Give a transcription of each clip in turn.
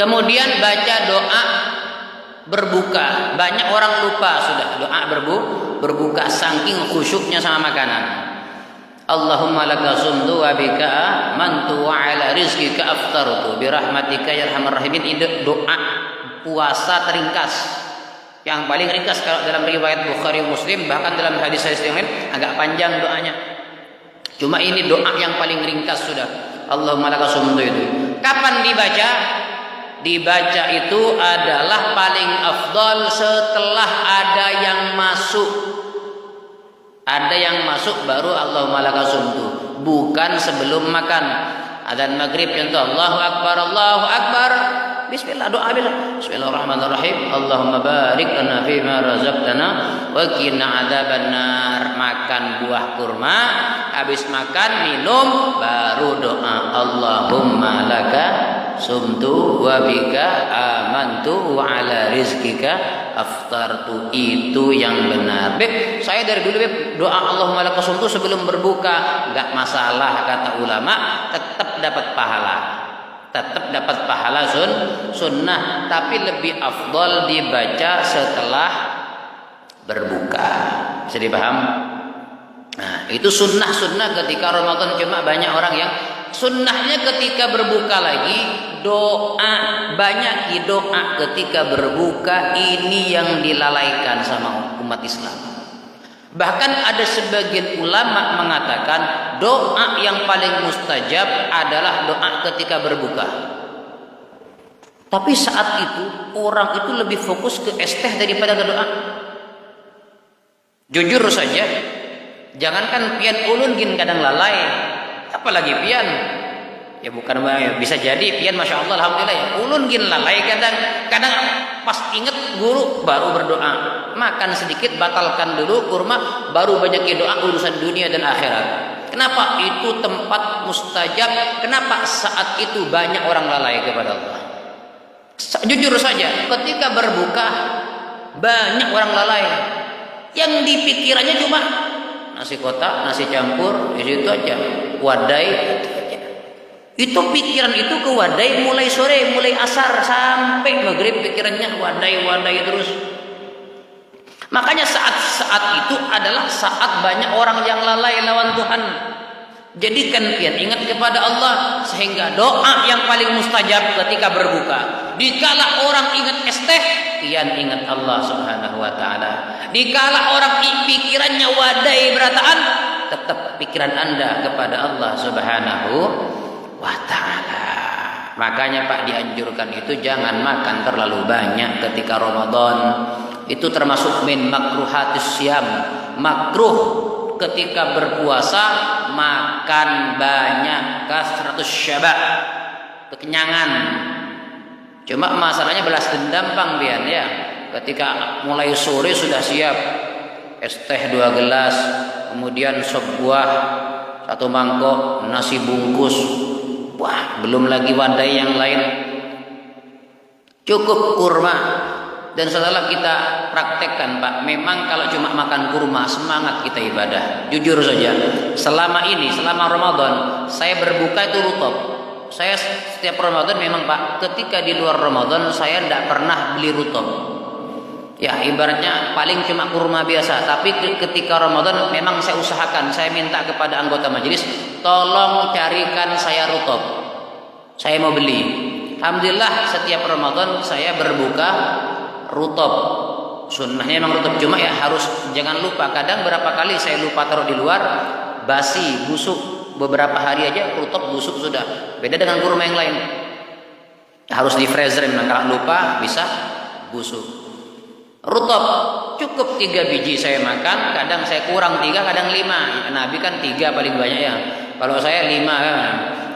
Kemudian baca doa berbuka. Banyak orang lupa sudah doa berbuka saking khusyuknya sama makanan. Allahumma laka sumtu wa bika amantu wa ala rizqika aftartu birahmatika ya arhamar rahimin. Ini doa puasa teringkas, yang paling ringkas kalau dalam riwayat Bukhari Muslim, bahkan dalam hadis-hadis yang lain agak panjang doanya. Cuma ini doa yang paling ringkas sudah. Allahumma laka sumtu itu. Kapan dibaca? Dibaca itu adalah paling afdal setelah ada yang masuk. Ada yang masuk baru Allahumma laka sumtu, bukan sebelum makan. Adzan maghrib contoh Allahu akbar, bismillah, doa bismillahirrahmanirrahim, Allahumma barik lana fima razaqtana wa qina adzabannar. Makan buah kurma, habis makan minum baru doa Allahumma laka sumtu wa bika amantu wa ala rizqika aftartu. Itu yang benar. Beb, saya dari dulu doa Allahumma laka sumtu sebelum berbuka enggak masalah kata ulama, tetap dapat pahala. Tetap dapat pahala sunnah, tapi lebih afdal dibaca setelah berbuka. Bisa dipaham? Nah, itu sunnah ketika Ramadan. Cuma banyak orang yang sunnahnya ketika berbuka lagi doa, banyak doa ketika berbuka, ini yang dilalaikan sama umat Islam. Bahkan ada sebagian ulama mengatakan doa yang paling mustajab adalah doa ketika berbuka. Tapi saat itu orang itu lebih fokus ke es teh daripada ke doa. Jujur saja, jangankan pian ulun gin kadang lalai, apalagi pian. Ya bukan, bisa jadi pian masya Allah alhamdulillah ya. Ulun gin lalai kadang pas inget guru baru berdoa. Makan sedikit batalkan dulu kurma, baru banyak doa urusan dunia dan akhirat. Kenapa? Itu tempat mustajab. Kenapa saat itu banyak orang lalai kepada Allah? Jujur saja, ketika berbuka banyak orang lalai. Yang dipikirannya cuma nasi kotak, nasi campur, itu aja. Wadai. Itu pikiran itu ke wadai mulai sore, mulai asar sampai maghrib, pikirannya wadai terus. Makanya saat-saat itu adalah saat banyak orang yang lalai lawan Tuhan. Jadikan pian ingat kepada Allah, sehingga doa yang paling mustajab ketika berbuka. Dikala orang ingat es teh, pian ingat Allah Subhanahu wa taala. Dikala orang pikirannya wadai berataan, tetap pikiran Anda kepada Allah Subhanahu wa ta'ala. Makanya Pak, dianjurkan itu jangan makan terlalu banyak ketika Ramadan. Itu termasuk min makruhatis syam. Makruh ketika berpuasa makan banyak, kasratus syaba, kekenyangan. Cuma masalahnya balas dendam Bang Bian ya. Ketika mulai sore sudah siap es teh 2 gelas, kemudian sop buah 1 mangkok, nasi bungkus. Wah, belum lagi wadai yang lain. Cukup kurma. Dan setelah kita praktekkan Pak, memang kalau cuma makan kurma semangat kita ibadah. Jujur saja, selama Ramadan saya berbuka itu rutop. Saya setiap Ramadan memang Pak, ketika di luar Ramadan saya tidak pernah beli rutop. Ya ibaratnya paling cuma kurma biasa. Tapi ketika Ramadan memang saya usahakan, saya minta kepada anggota majelis, tolong carikan saya rutop, saya mau beli. Alhamdulillah setiap Ramadan saya berbuka rutop. Sunnahnya memang rutop, cuma ya harus jangan lupa. Kadang berapa kali saya lupa taruh di luar, basi, busuk, beberapa hari aja rutop busuk sudah. Beda dengan kurma yang lain, harus di freezer. Kalau lupa bisa busuk. Rutop cukup 3 biji saya makan, kadang saya kurang 3, kadang 5. Nabi kan 3 paling banyak ya. Kalau saya 5 kan,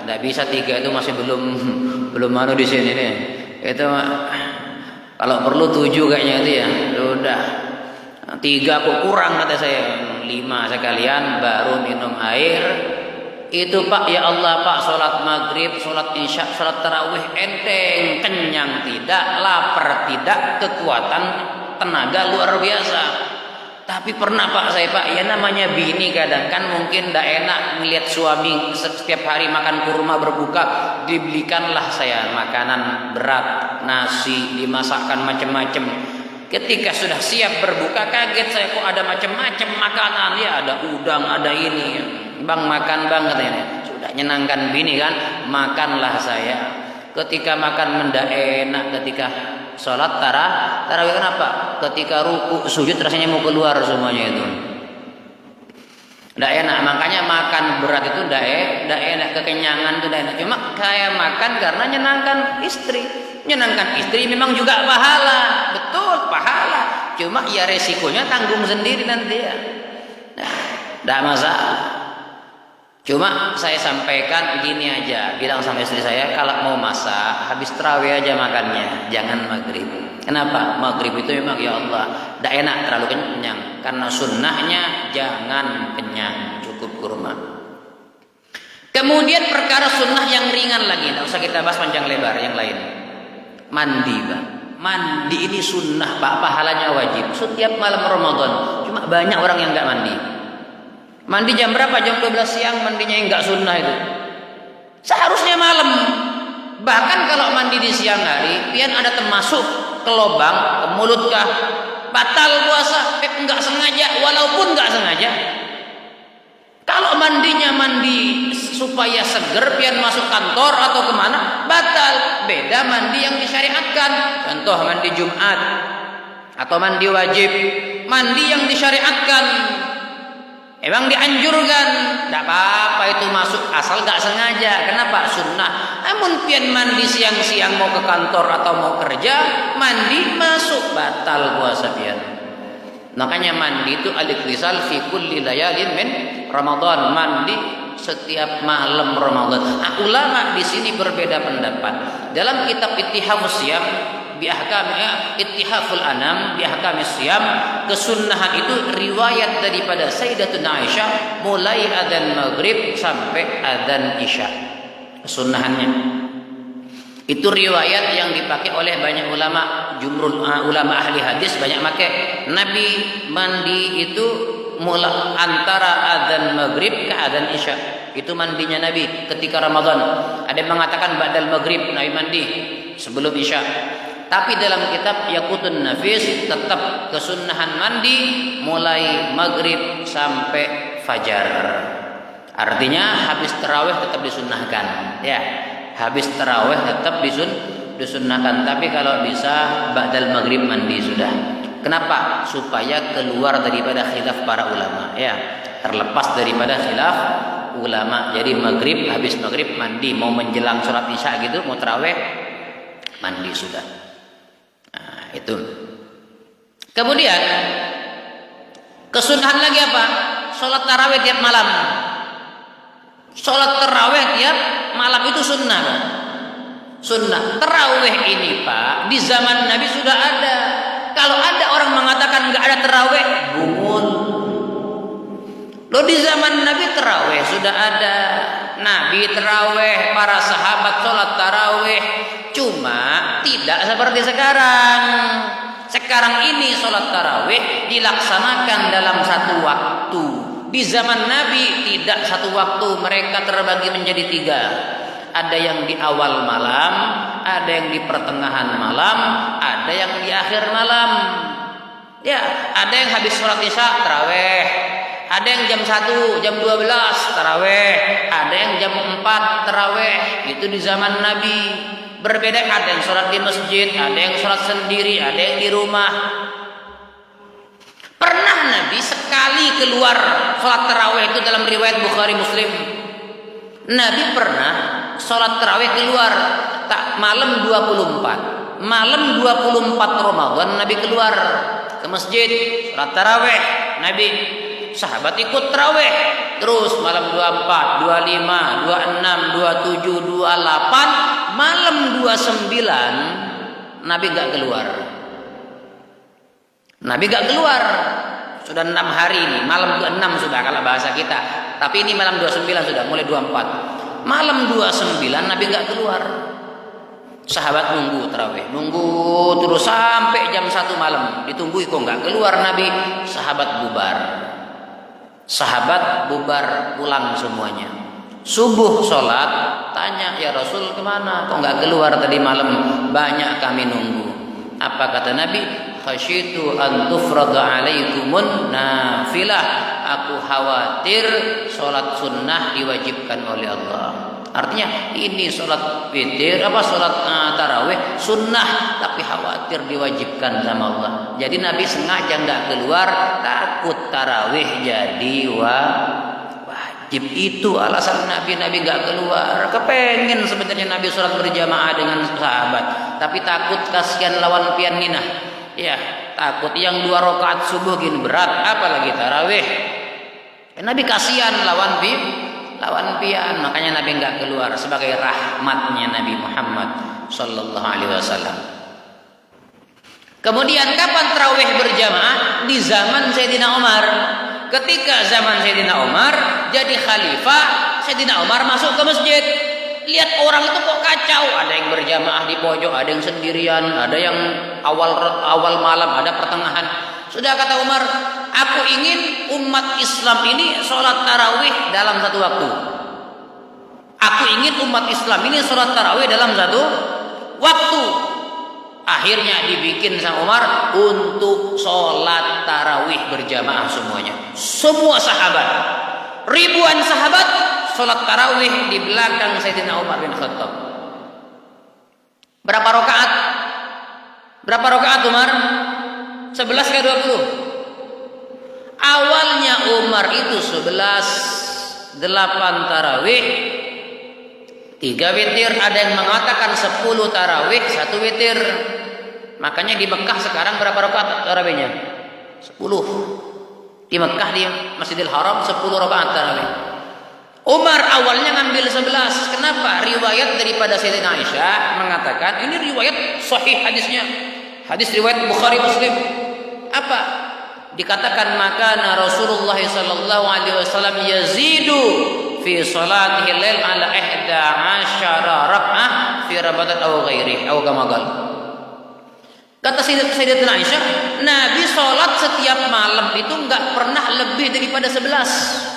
tidak bisa 3 itu masih belum malu di sini nih. Itu kalau perlu 7 kayaknya itu ya. Udah 3 kok kurang kata saya. 5 sekalian baru minum air. Itu Pak, ya Allah Pak, sholat maghrib, sholat isya, sholat tarawih enteng, kenyang tidak, lapar tidak, kekuatan tenaga luar biasa. Tapi pernah Pak saya Pak, ya namanya bini kadang kan mungkin tidak enak melihat suami setiap hari makan kurma berbuka, dibelikanlah saya makanan berat, nasi, dimasakkan macam-macam. Ketika sudah siap berbuka kaget saya, kok ada macam-macam makanan, ya ada udang, ada ini. Bang makan bang katanya. Sudah nyenangkan bini kan, makanlah saya. Ketika makan mendak enak, ketika sholat tarawih kenapa? Ketika ruku sujud rasanya mau keluar semuanya itu. Tidak enak, makanya makan berat itu tidak enak, kekenyangan itu tidak enak. Cuma kayak makan karena nyenangkan istri. Nyenangkan istri memang juga pahala, betul pahala. Cuma ya resikonya tanggung sendiri nanti ya. Nah, tidak masalah. Cuma saya sampaikan gini aja, bilang sama istri saya kalau mau masak habis tarawih aja makannya, jangan maghrib. Kenapa? Maghrib itu memang ya Allah tidak enak terlalu kenyang, karena sunnahnya jangan kenyang, cukup kurma. Kemudian perkara sunnah yang ringan lagi, tidak usah kita bahas panjang lebar, yang lain. Mandi Pak, mandi ini sunnah Pak, pahalanya wajib setiap malam Ramadan. Cuma banyak orang yang nggak mandi. Mandi jam berapa? Jam 12 siang mandinya yang nggak sunnah itu. Seharusnya malam. Bahkan kalau mandi di siang hari, pian ada termasuk ke lubang, ke mulut kah, batal puasa. Nggak sengaja, walaupun nggak sengaja. Kalau mandinya mandi supaya seger, pian masuk kantor atau kemana, batal. Beda mandi yang disyariatkan. Contoh mandi Jumat atau mandi wajib. Mandi yang disyariatkan, emang dianjurkan, tidak apa-apa itu masuk asal nggak sengaja. Kenapa? Sunnah. Namun pian mandi siang-siang mau ke kantor atau mau kerja, mandi masuk, batal puasa pian. Makanya mandi itu al-ikhtisal fi kulli layalin min Ramadan, mandi setiap malam Ramadan. Nah, ulama di sini berbeda pendapat. Dalam kitab Ittihafus Syiyam bi ahkam Ittihaful Anam bi ahkamis Syiyam, kesunnahan itu riwayat daripada Sayyidatuna Aisyah mulai adzan maghrib sampai adzan isya. Kesunnahannya itu riwayat yang dipakai oleh banyak ulama, jumhur ulama ahli hadis banyak pakai. Nabi mandi itu mulai antara adzan maghrib ke adzan isya. Itu mandinya Nabi ketika Ramadan. Ada yang mengatakan ba'dal maghrib Nabi mandi sebelum isya. Tapi dalam kitab Yaqutun Nafis tetap kesunnahan mandi mulai maghrib sampai fajar. Artinya habis tarawih tetap disunnahkan, ya. Habis tarawih tetap disunnahkan. Tapi kalau bisa ba'dal maghrib mandi sudah. Kenapa? Supaya keluar daripada khilaf para ulama, ya. Terlepas daripada khilaf ulama. Jadi maghrib, habis maghrib mandi, mau menjelang sholat isya gitu, mau tarawih mandi sudah. Nah, itu. Kemudian kesunahan lagi apa? Sholat tarawih tiap malam. Sholat tarawih tiap malam itu sunnah. Sunnah. Tarawih ini Pak, di zaman Nabi sudah ada. Kalau ada orang mengatakan nggak ada tarawih, gumun. Loh, di zaman Nabi tarawih sudah ada. Nabi tarawih, para sahabat sholat tarawih. Cuma tidak seperti sekarang. Sekarang ini sholat tarawih dilaksanakan dalam satu waktu. Di zaman Nabi tidak satu waktu, mereka terbagi menjadi 3. Ada yang di awal malam, ada yang di pertengahan malam, ada yang di akhir malam. Ya, ada yang habis sholat isya tarawih, ada yang jam 1, jam 12 tarawih, ada yang jam 4 tarawih. Itu di zaman Nabi. Berbeda, ada yang sholat di masjid, ada yang sholat sendiri, ada yang di rumah. Pernah Nabi sekali keluar sholat tarawih, itu dalam riwayat Bukhari Muslim. Nabi pernah sholat tarawih keluar malam 24. Malam 24 Ramadan Nabi keluar ke masjid sholat tarawih. Nabi, sahabat ikut tarawih terus malam 24, 25, 26, 27, 28. Malam 29 Nabi gak keluar. Nabi gak keluar. Sudah 6 hari ini, malam ke-6 sudah kalau bahasa kita. Tapi ini malam 29 sudah, mulai 24. Malam 29 Nabi gak keluar. Sahabat nunggu tarawih, nunggu terus sampai jam 1 malam, ditunggu kok nggak keluar Nabi. Sahabat bubar pulang semuanya. Subuh sholat, tanya, ya Rasul kemana? Kok nggak keluar tadi malam? Banyak kami nunggu. Apa kata Nabi? Khasyitu an tufrada alaikumun nafilah. Aku khawatir sholat sunnah diwajibkan oleh Allah. Artinya ini sholat witir, sholat tarawih sunnah, tapi khawatir diwajibkan sama Allah. Jadi Nabi sengaja nggak keluar, takut tarawih jadi wajib. Itu alasan Nabi nggak keluar. Kepengen sebenarnya Nabi sholat berjamaah dengan sahabat, tapi takut kasihan lawan pian ninah. Ya, takut yang 2 rakaat subuh gini berat, apalagi tarawih. Nabi kasihan lawan pian, makanya Nabi nggak keluar sebagai rahmatnya Nabi Muhammad Sallallahu Alaihi Wasallam. Kemudian kapan tarawih berjamaah? Di zaman Sayyidina Umar. Ketika zaman Sayyidina Umar jadi khalifah, Sayyidina Umar masuk ke masjid. Lihat orang itu kok kacau, ada yang berjamaah di pojok, ada yang sendirian, ada yang awal malam, ada pertengahan. Sudah kata Umar, aku ingin umat Islam ini sholat tarawih dalam satu waktu. Aku ingin umat Islam ini sholat tarawih dalam satu waktu. Akhirnya dibikin sama Umar untuk sholat tarawih berjamaah semuanya. Semua sahabat, ribuan sahabat sholat tarawih di belakang Sayyidina Umar bin Khattab. Berapa rakaat Umar? 11 ke 20? Awalnya Umar itu 11, 8 tarawih, 3 witir. Ada yang mengatakan 10 tarawih, 1 witir. Makanya di Mekah sekarang berapa rakaat tarawihnya? 10. Di Mekah di Masjidil Haram 10 rakaat tarawih. Umar awalnya ngambil 11. Kenapa? Riwayat daripada Sayyidina Aisyah mengatakan, ini riwayat sahih hadisnya. Hadis riwayat Bukhari Muslim. Apa? Dikatakan maka Rasulullah sallallahu alaihi wasallam yazidu fi salatihi lail ala 11 rak'ah fi Ramadan aw ghairi aw kama qala. Kata Sayyidatina Aisyah, Nabi salat setiap malam itu enggak pernah lebih daripada 11.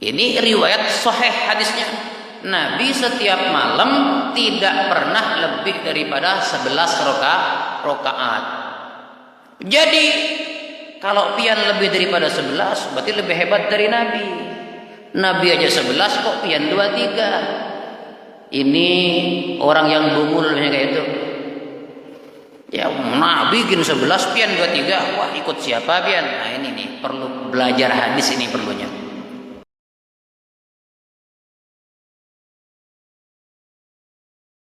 Ini riwayat sahih hadisnya. Nabi setiap malam tidak pernah lebih daripada 11 rakaat. Jadi kalau pian lebih daripada 11 berarti lebih hebat dari Nabi. Nabi aja 11 kok pian 23. Ini orang yang bungul kayak itu. Ya Nabi bikin 11 pian 23. Wah ikut siapa pian? Nah ini nih perlu belajar hadis ini perlunya.